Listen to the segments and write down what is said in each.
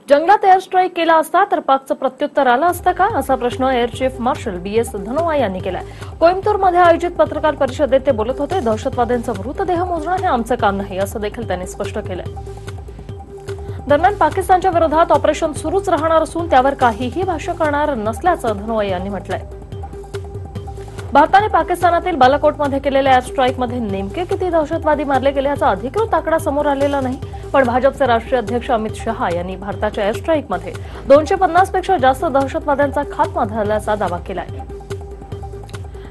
जंगलात air strike केला असता तर पाकचं प्रत्युत्तर आलं असतं का, असा प्रश्न air chief marshal BS Dhanoa यांनी केलाय. कोइंबतूरमध्ये आयोजित पत्रकार परिषदेत ते बोलत होते. दहशतवाद्यांचा मृतदेह मोजणं हे आमचं काम नाही, असं देखील त्यांनी स्पष्ट केलंय. दरम्यान पाकिस्तानच्या विरोधात ऑपरेशन सुरूच राहणार असून त्यावर काहीही भाष्य करणार नसल्याचं धनोआ यांनी म्हटलंय. भारताने पाकिस्तानातील बालाकोटमध्ये केलेल्या एअर स्ट्राईकमध्ये नेमके किती दहशतवादी मारले गेले याचा अधिकृत आकडा समोर आलेला नाही. पण भाजपचे राष्ट्रीय अध्यक्ष अमित शहा यांनी भारताच्या एअर स्ट्राईकमध्ये 250 पेक्षा जास्त दहशतवाद्यांचा खात्मा झाल्याचा दावा केलाय.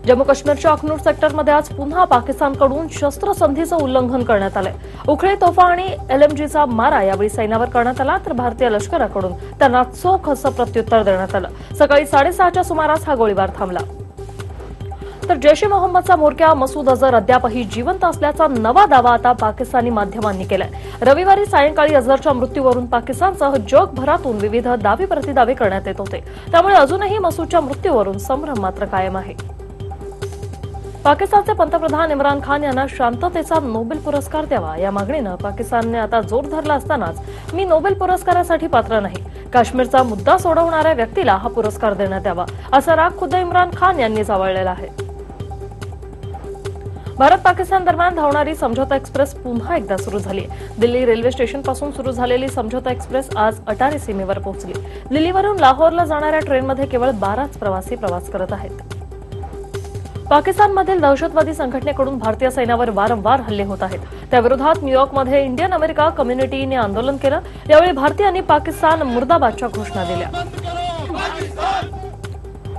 जम्मू काश्मीरच्या अखनूर सेक्टरमध्ये आज पुन्हा पाकिस्तानकडून शस्त्रसंधीचं उल्लंघन करण्यात आलंय. उखळी तोफा आणि LMGचा मारा यावेळी सैन्यावर करण्यात आला, तर भारतीय लष्कराकडून त्यांना चोख असं प्रत्युत्तर देण्यात आलं. सकाळी 6:30च्या सुमारास हा गोळीबार थांबला. तर जैश ए मोहम्मदचा म्होरक्या मसूद अझर अद्यापही जिवंत असल्याचा नवा दावा आता पाकिस्तानी माध्यमांनी केलाय. रविवारी सायंकाळी अझरच्या मृत्यूवरून पाकिस्तानसह जगभरातून विविध दावे प्रतिदावे करण्यात येत होते. त्यामुळे अजूनही मसूदच्या मृत्यूवरून संभ्रम मात्र कायम आहे. पाकिस्तानचे पंतप्रधान इम्रान खान यांना शांततेचा नोबेल पुरस्कार द्यावा या मागणीनं पाकिस्तानने आता जोर धरला असतानाच मी नोबेल पुरस्कारासाठी पात्र नाही, काश्मीरचा मुद्दा सोडवणाऱ्या व्यक्तीला हा पुरस्कार देण्यात यावा, असा राग खुद्द इम्रान खान यांनी चावळलेला आहे. भारत पाकिस्तान दरम्यान धावणारी समझोता एक्सप्रेस पुन्हा एकदा सुरू झाली. दिल्ली रेल्वे स्टेशनपासून सुरू झालेली समझोता एक्सप्रेस आज अटारी सीमेवर पोहोचली. दिल्लीवरून लाहोरला जाणाऱ्या ट्रेनमध्ये केवळ 12च प्रवासी प्रवास करत आहेत. पाकिस्तानमधील दहशतवादी संघटनेकडून भारतीय सैन्यावर वारंवार हल्ले होत आहेत. त्याविरोधात न्यूयॉर्कमध्ये इंडियन अमेरिका कम्युनिटीने आंदोलन केलं. यावेळी भारतीयांनी पाकिस्तान मुर्दाबादच्या घोषणा दिल्या.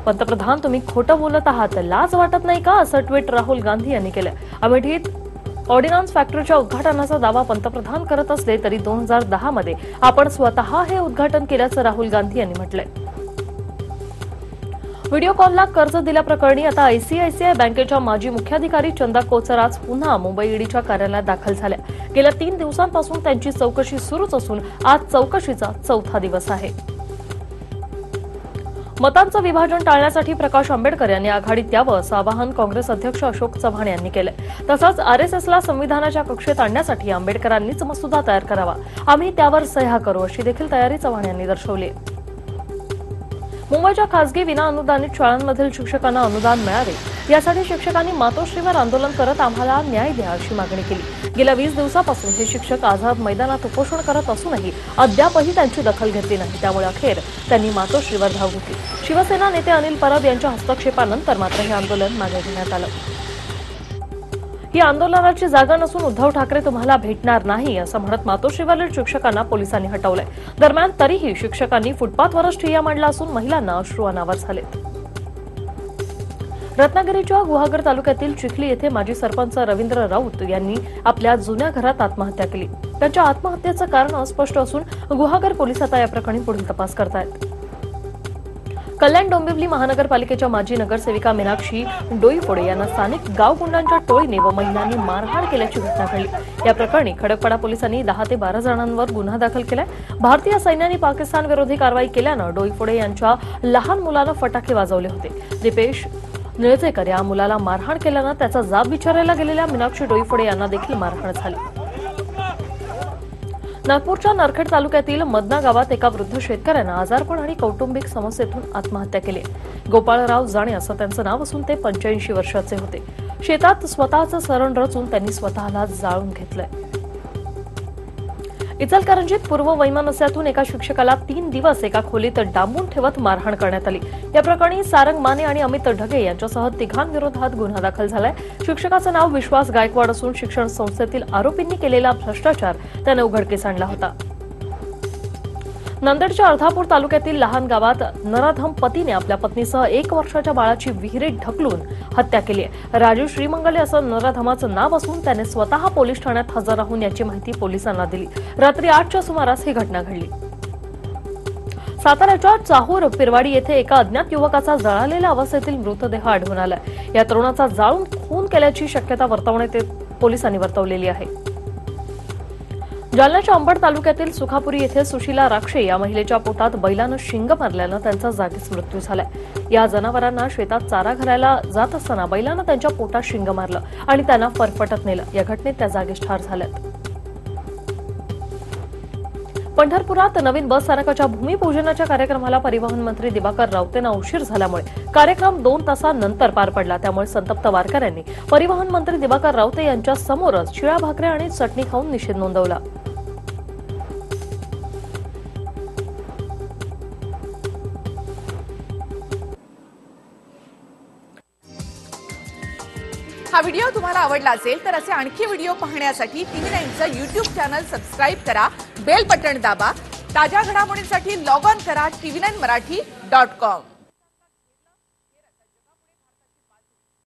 पंतप्रधान, तुम्ही खोटं बोलत आहात, लाज वाटत नाही का, असं ट्विट राहुल गांधी यांनी केलं. अमेठीत ऑर्डिनन्स फॅक्टरीच्या उद्घाटनाचा दावा पंतप्रधान करत असले तरी 2010 मध्ये आपण स्वतः हे उद्घाटन केल्याचं राहुल गांधी यांनी म्हटलंय. व्हिडिओ कॉलला कर्ज दिल्याप्रकरणी आता ICICI बँकेच्या माजी मुख्याधिकारी चंदा कोचर आज पुन्हा मुंबई ईडीच्या कार्यालयात दाखल झाल्या. गेल्या 3 दिवसांपासून त्यांची चौकशी सुरूच असून आज चौकशीचा 4था दिवस आहे. मतांचं विभाजन टाळण्यासाठी प्रकाश आंबेडकर यांनी आघाडीत यावं असं आवाहन काँग्रेस अध्यक्ष अशोक चव्हाण यांनी केलंय. तसंच RSSला संविधानाच्या कक्षेत आणण्यासाठी आंबेडकरांनीच मसुदा तयार करावा, आम्ही त्यावर सह्या करू, अशी देखील तयारी चव्हाण यांनी दर्शवली. मुंबईच्या खासगी विनाअनुदानित शाळांमधील शिक्षकांना अनुदान मिळावे यासाठी शिक्षकांनी मातोश्रीवर आंदोलन करत आम्हाला न्याय द्या अशी मागणी केली. गेल्या 20 दिवसापासून हे शिक्षक आझाद मैदानात उपोषण करत असूनही अद्यापही त्यांची दखल घेतली नाही. त्यामुळे अखेर त्यांनी मातोश्रीवर धाव घेतली. शिवसेना नेते अनिल परब यांच्या हस्तक्षेपानंतर मात्र हे आंदोलन मागे घेण्यात आलं. ही आंदोलनाची जागा नसून उद्धव ठाकरे तुम्हाला भेटणार नाही असं म्हणत मातोश्रीवरील शिक्षकांना पोलिसांनी हटवलंय. दरम्यान तरीही शिक्षकांनी फुटपाथवरच ठिय्या मांडला असून महिलांना अश्रू अनावर झालेत. रत्नागिरीच्या गुहागर तालुक्यातील चिखली येथे माजी सरपंच रवींद्र राऊत यांनी आपल्या जुन्या घरात आत्महत्या केली. त्यांच्या आत्महत्येचं कारण अस्पष्ट असून गुहागर पोलीस आता या प्रकरणी पुढील तपास करतायत. कल्याण डोंबिवली महानगरपालिकेच्या माजी नगरसेविका मीनाक्षी डोईफोडे यांना स्थानिक गावगुंडांच्या टोळीने व महिलांनी मारहाण केल्याची घटना घडली. या प्रकरणी खडकपाडा पोलिसांनी 10 ते 12 जणांवर गुन्हा दाखल केलाय. भारतीय सैन्याने पाकिस्तान विरोधी कारवाई केल्यानं डोईफोडे यांच्या लहान मुलानं फटाके वाजवले होते. दीपेश निळजेकर या मुलाला मारहाण केल्यानं त्याचा जाब विचारायला गेलेल्या मीनाक्षी डोईफोडे यांना देखील मारहाण झाली. नागपूरच्या नरखेड तालुक्यातील मदना गावात एका वृद्ध शेतकऱ्यानं आजारपण आणि कौटुंबिक समस्येतून आत्महत्या केली. गोपाळराव जाणे असं त्यांचं नाव असून ते 85 वर्षाचे होते. शेतात स्वतःचं सरण रचून त्यांनी स्वतःला जाळून घेतलंय. इचलकरंजीत पूर्व वैमनस्यातून एका शिक्षकाला 3 दिवस एका खोलीत डांबून ठेवत मारहाण करण्यात आली. या प्रकरणी सारंग माने आणि अमित ढगे यांच्यासह 3घांविरोधात गुन्हा दाखल झालाय. शिक्षकाचं नाव विश्वास गायकवाड असून शिक्षण संस्थेतील आरोपींनी केलेला भ्रष्टाचार त्याने उघडकीस आणला होता. नांदेडच्या अर्धापूर तालुक्यातील लहान गावात नराधम पतीने आपल्या पत्नीसह 1 वर्षाच्या बाळाची विहिरीत ढकलून हत्या केली आहे. राजू श्रीमंगले असं नराधमाचं नाव असून त्याने स्वतः पोलीस ठाण्यात हजर राहून याची माहिती पोलिसांना दिली. रात्री 8च्या सुमारास ही घटना घडली. साताऱ्याच्या चाहूर पिरवाडी येथे एका अज्ञात युवकाचा जळालेल्या अवस्थेतील मृतदेह आढळून आलाय. या तरुणाचा जाळून खून केल्याची शक्यता पोलिसांनी वर्तवलेली आहे. जालन्याच्या अंबड तालुक्यातील सुखापुरी येथे सुशीला राक्षे या महिलेच्या पोटात बैलानं शिंग मारल्यानं त्यांचा जागीच मृत्यू झालाय. या जनावरांना शेतात चारा घालायला जात असताना बैलानं त्यांच्या पोटात शिंग मारलं आणि त्यांना फरफटत नेलं. या घटनेत त्या जागीच ठार झाल्यात. पंढरपुरात नवीन बस स्थानकाच्या भूमिपूजनाच्या कार्यक्रमाला परिवहन मंत्री दिवाकर रावतेंना उशीर झाल्यामुळे कार्यक्रम 2 तासांनंतर पार पडला। त्यामुळे संतप्त वारकऱ्यांनी परिवहन मंत्री दिवाकर रावते यांच्या समोरच शिळ्या भाकऱ्या आणि चटणी खाऊन निषेध नोंदवला। हा व्हिडिओ तुम्हाला आवडला असेल तर असे आणखी व्हिडिओ पाहण्यासाठी TV9चं YouTube चॅनल सबस्क्राइब करा, बेल बटन दाबा। ताज्या घडामोडींसाठी लॉग ऑन करा tv9marathi.com।